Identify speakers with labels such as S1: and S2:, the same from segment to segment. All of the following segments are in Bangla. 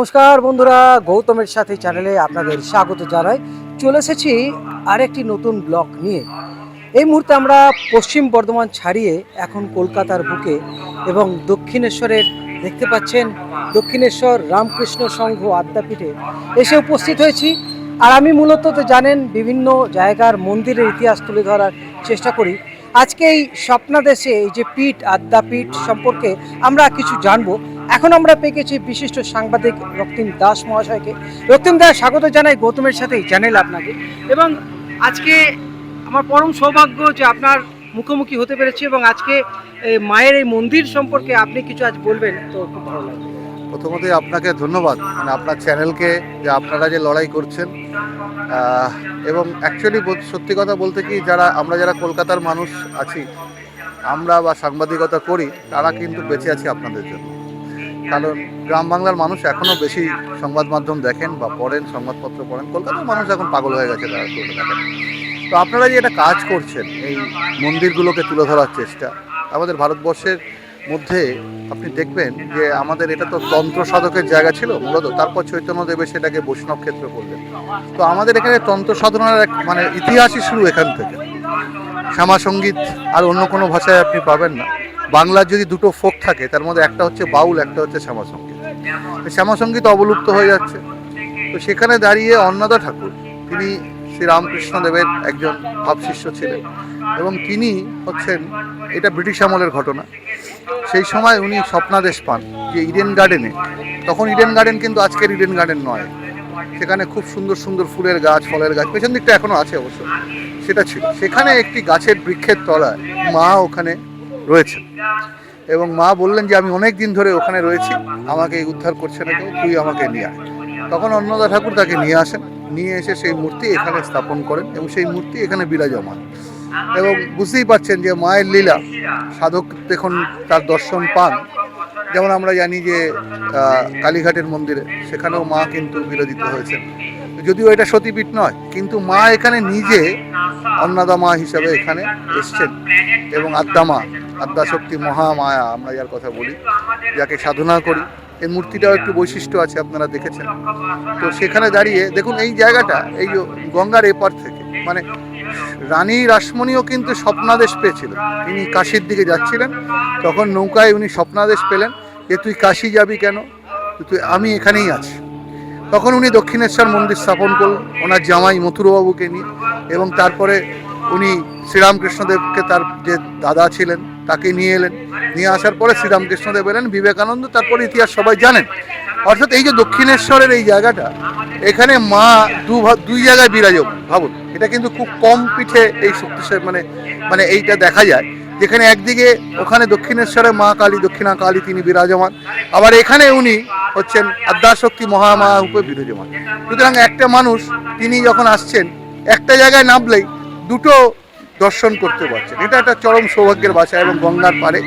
S1: নমস্কার বন্ধুরা, গৌতমের সাথে চ্যানেলে আপনাদের স্বাগত জানাই। চলে এসেছি আরেকটি নতুন ব্লগ নিয়ে। এই মুহূর্তে আমরা পশ্চিম বর্ধমান ছাড়িয়ে এখন কলকাতার বুকে এবং দক্ষিণেশ্বরের দেখতে পাচ্ছেন দক্ষিণেশ্বর রামকৃষ্ণ সংঘ আদ্যাপীঠে এসে উপস্থিত হয়েছি। আর আমি মূলত তো জানেন বিভিন্ন জায়গার মন্দিরের ইতিহাস তুলে ধরার চেষ্টা করি। আজকে এই স্বপ্নাদেশে এই যে পীঠ আদ্যাপীঠ সম্পর্কে আমরা কিছু জানবো। এখন আমরা পেয়ে গেছি বিশিষ্ট সাংবাদিক রক্তিম দাস মহাশয়কে। রক্তিম দাস, স্বাগত জানাই গৌতমের সাথে চ্যানেল আপনাকে। এবং আজকে আমার পরম সৌভাগ্য যে আপনার মুখোমুখি হতে পেরেছি এবং আজকে মায়ের এই মন্দির সম্পর্কে আপনি কিছু আজ বলবেন তো খুব ভালো লাগবে।
S2: প্রথমতই আপনাকে ধন্যবাদ, আপনার চ্যানেলকে, যে আপনারা যে লড়াই করছেন। এবং অ্যাকচুয়ালি সত্যি কথা বলতে কি, আমরা যারা কলকাতার মানুষ আছি, আমরা বা সাংবাদিকতা করি, তারা কিন্তু বেঁচে আছি আপনাদের জন্য। কারণ গ্রাম বাংলার মানুষ এখনও বেশি সংবাদ মাধ্যম দেখেন বা পড়েন, সংবাদপত্র পড়েন। কলকাতার মানুষ এখন পাগল হয়ে গেছে তারা কলকাতাকে। তো আপনারা যে এটা কাজ করছেন, এই মন্দিরগুলোকে তুলে ধরার চেষ্টা, আমাদের ভারতবর্ষের মধ্যে আপনি দেখবেন যে আমাদের এটা তো তন্ত্র সাধকের জায়গা ছিল মূলত, তারপর চৈতন্যদেবে সেটাকে বৈষ্ণব ক্ষেত্র করলেন। তো আমাদের এখানে তন্ত্র সাধনার ইতিহাসই শুরু এখান থেকে। শ্যামা সঙ্গীত আর অন্য কোনো ভাষায় আপনি পাবেন না। বাংলার যদি দুটো ফোক থাকে, তার মধ্যে একটা হচ্ছে বাউল, একটা হচ্ছে শ্যামা সঙ্গীত। শ্যামা সঙ্গীত অবলুপ্ত হয়ে যাচ্ছে। তো সেখানে দাঁড়িয়ে অন্নদা ঠাকুর, তিনি শ্রী রামকৃষ্ণদেবের একজন ভাবশিষ্য ছিলেন এবং তিনি হচ্ছেন, এটা ব্রিটিশ আমলের ঘটনা, সেই সময় উনি স্বপ্নাদেশ পান যে ইডেন গার্ডেনে, তখন ইডেন গার্ডেন কিন্তু আজকের ইডেন গার্ডেন নয়, সেখানে খুব সুন্দর সুন্দর ফুলের গাছ, ফলের গাছ, পেছন দিকটা এখনও আছে অবশ্য, সেটা ছিল। সেখানে একটি গাছের বৃক্ষের তলায় মা ওখানে রয়েছেন এবং মা বললেন যে আমি অনেক দিন ধরে ওখানে রয়েছি, আমাকে উদ্ধার করছে না কেউ, তুই আমাকে নিয়ে আয়। তখন অন্নদা ঠাকুর তাকে নিয়ে আসেন, নিয়ে এসে সেই মূর্তি এখানে স্থাপন করেন এবং সেই মূর্তি এখানে বিরাজমান। এবং বুঝতেই পারছেন যে মায়ের লীলা, সাধক যখন তার দর্শন পান, যেমন আমরা জানি যে কালীঘাটের মন্দিরে সেখানেও মা কিন্তু বিরোধিত হয়েছেন, যদিও এটা সতীপীঠ নয়, কিন্তু মা এখানে নিজে অন্নদা মা হিসাবে এখানে এসছেন এবং আদ্যাশক্তি মহামায়া আমরা যার কথা বলি, যাকে সাধনা করি, এই মূর্তিটাও একটু বৈশিষ্ট্য আছে, আপনারা দেখেছেন। তো সেখানে দাঁড়িয়ে দেখুন এই জায়গাটা, এই গঙ্গার এপার থেকে, রানী রাসমণিও কিন্তু স্বপ্নাদেশ পেয়েছিল। তিনি কাশীর দিকে যাচ্ছিলেন, তখন নৌকায় উনি স্বপ্নাদেশ পেলেন যে তুই কাশী যাবি কেন, আমি এখানেই আছি। তখন উনি দক্ষিণেশ্বর মন্দির স্থাপন করলেন ওনার জামাই মথুরবাবুকে নিয়ে, এবং তারপরে উনি শ্রীরামকৃষ্ণদেবকে, তার যে দাদা ছিলেন, তাকে নিয়ে এলেন। নিয়ে আসার পরে শ্রীরামকৃষ্ণদেব এলেন, বিবেকানন্দ, তারপরে ইতিহাস সবাই জানেন। অর্থাৎ এই যে দক্ষিণেশ্বরের এই জায়গাটা, এখানে মা দুই জায়গায় বিরাজমান। ভাবুন, এটা কিন্তু খুব কম পিঠে এই শক্তিশালী এইটা দেখা যায়, যেখানে একদিকে ওখানে দক্ষিণেশ্বরে মা কালী, দক্ষিণা কালী, তিনি বিরাজমান, আবার এখানে উনি হচ্ছেন আদ্যাশক্তি মহামায়া রূপে বিরাজমান। সুতরাং একটা মানুষ, তিনি যখন আসছেন, একটা জায়গায় নামলেই দুটো দর্শন করতে পারছেন, এটা একটা চরম সৌভাগ্যের ভাষা। এবং গঙ্গার পাড়ে,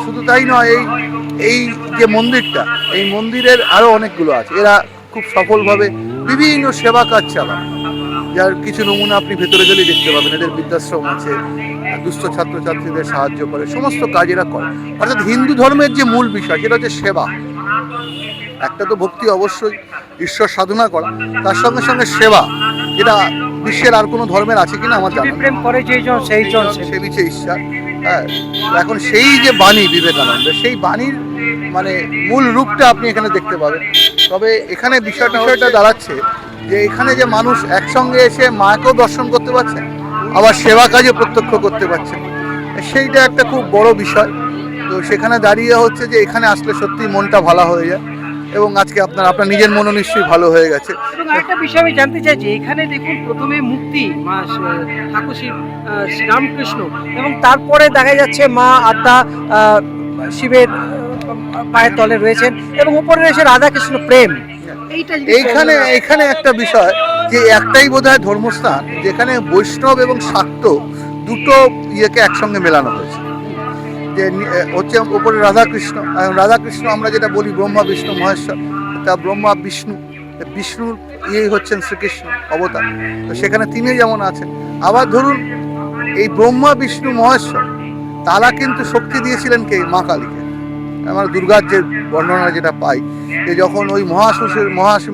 S2: শুধু তাই নয়, এই যে মন্দিরটা, এই মন্দিরের আরও অনেকগুলো আছে। এরা খুব সফলভাবে বিভিন্ন সেবা কাজ চালান, যার কিছু নমুনা আপনি ভেতরে গেলেই দেখতে পাবেন। এদের বৃদ্ধাশ্রম আছে, দুস্থ ছাত্রছাত্রীদের সাহায্য করে, সমস্ত কাজ এরা করে। অর্থাৎ হিন্দু ধর্মের যে মূল বিষয়, সেটা হচ্ছে সেবা। একটা তো ভক্তি অবশ্যই, ঈশ্বর সাধনা করা, তার সঙ্গে সঙ্গে সেবা। এটা বিশ্বের আর কোনো ধর্মের আছে কিনা আমার জানা নেই।
S1: প্রেম করে সেই
S2: সেবিছে ঈশ্বর। হ্যাঁ, এখন সেই যে বাণী বিবেকানন্দের, সেই বাণীর মূল রূপটা আপনি এখানে দেখতে পাবেন। তবে এখানে বিষয়টা দাঁড়াচ্ছে যে এখানে যে মানুষ একসঙ্গে এসে মাকেও দর্শন করতে পারছেন, আবার সেবা কাজে প্রত্যক্ষ করতে পারছেন, সেইটা একটা খুব বড় বিষয়। তো সেখানে দাঁড়িয়ে হচ্ছে যে এখানে আসলে সত্যি মনটা ভালো হয়ে যায়। এবং আজকে আপনার নিজের মনও নিশ্চয়ই ভালো হয়ে গেছে।
S1: এবং আরেকটা বিষয় আমি জানতে চাই যে এখানে দেখুন প্রথমে মূর্তি মা ঠাকুর শ্রীরামকৃষ্ণ, এবং তারপরে দেখা যাচ্ছে মা আদ্যা শিবের পায়ের তলে রয়েছেন, এবং উপরে রয়েছে রাধাকৃষ্ণ প্রেম।
S2: এইখানে একটা বিষয়, যে একটাই বোধহয় ধর্মস্থান যেখানে বৈষ্ণব এবং শাক্ত দুটো ইয়েকে একসঙ্গে মেলানো হয়েছে। যে হচ্ছে উপরে রাধাকৃষ্ণ আমরা যেটা বলি ব্রহ্মা বিষ্ণু মহেশ্বর, তা ব্রহ্মা বিষ্ণুর হচ্ছেন শ্রীকৃষ্ণ অবতার। তো সেখানে তিনি যেমন আছেন, আবার ধরুন এই ব্রহ্মা বিষ্ণু মহেশ্বর, তারা কিন্তু শক্তি দিয়েছিলেন কে? মা কালীকে। আমার দুর্গার যে বর্ণনা যেটা পাই, যে যখন ওই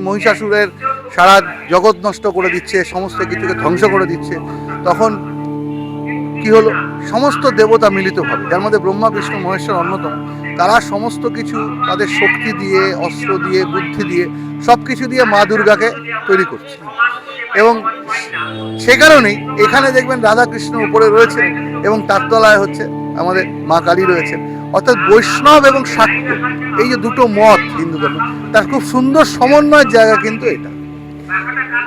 S2: মহিষাসুরের সারা জগৎ নষ্ট করে দিচ্ছে, সমস্ত কিছুকে ধ্বংস করে দিচ্ছে, তখন কি হলো, সমস্ত দেবতা মিলিতভাবে, যার মধ্যে ব্রহ্মা বিষ্ণু মহেশ্বর অন্যতম, তারা সমস্ত কিছু তাদের শক্তি দিয়ে, অস্ত্র দিয়ে, বুদ্ধি দিয়ে, সব কিছু দিয়ে মা দুর্গাকে তৈরি করছে। এবং সে কারণেই এখানে দেখবেন রাধাকৃষ্ণ উপরে রয়েছে এবং তার তলায় হচ্ছে আমাদের মা কালী রয়েছেন। অর্থাৎ বৈষ্ণব এবং শাক্ত, এই যে দুটো মত হিন্দু ধর্ম, তার খুব সুন্দর সমন্বয়ের জায়গা কিন্তু এটা,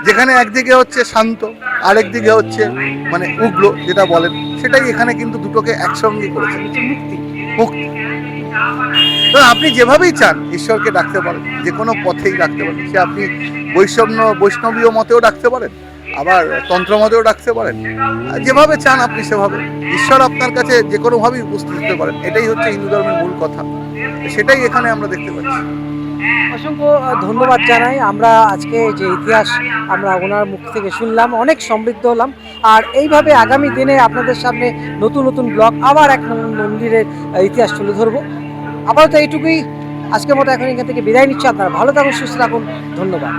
S2: যেখানে একদিকে হচ্ছে শান্ত, আরেকদিকে হচ্ছে মানে উগ্র যেটা বলেন, সেটাই এখানে কিন্তু দুটোকে একসঙ্গে করেছে, মুক্তি। তো আপনি যেভাবেই চান ঈশ্বরকে ডাকতে পারেন, যে কোনো পথেই ডাকতে পারেন, সে আপনি বৈষ্ণবীয় মতেও ডাকতে পারেন, আবার তন্ত্র মতেও ডাকতে পারেন, যেভাবে চান আপনি সেভাবে ঈশ্বর আপনার কাছে যে কোনোভাবেই উপস্থিত হতে পারেন। এটাই হচ্ছে হিন্দু ধর্মের মূল কথা, সেটাই এখানে আমরা দেখতে পাচ্ছি।
S1: অসংখ্য ধন্যবাদ জানাই। আমরা আজকে যে ইতিহাস আমরা ওনার মুখ থেকে শুনলাম, অনেক সমৃদ্ধ হলাম। আর এইভাবে আগামী দিনে আপনাদের সামনে নতুন নতুন ব্লগ, আবার এক মন্দিরের ইতিহাস তুলে ধরবো। আপাতত এইটুকুই, আজকের মতো এখন এখান থেকে বিদায় নিচ্ছি। আপনারা ভালো থাকুন, সুস্থ থাকুন, ধন্যবাদ।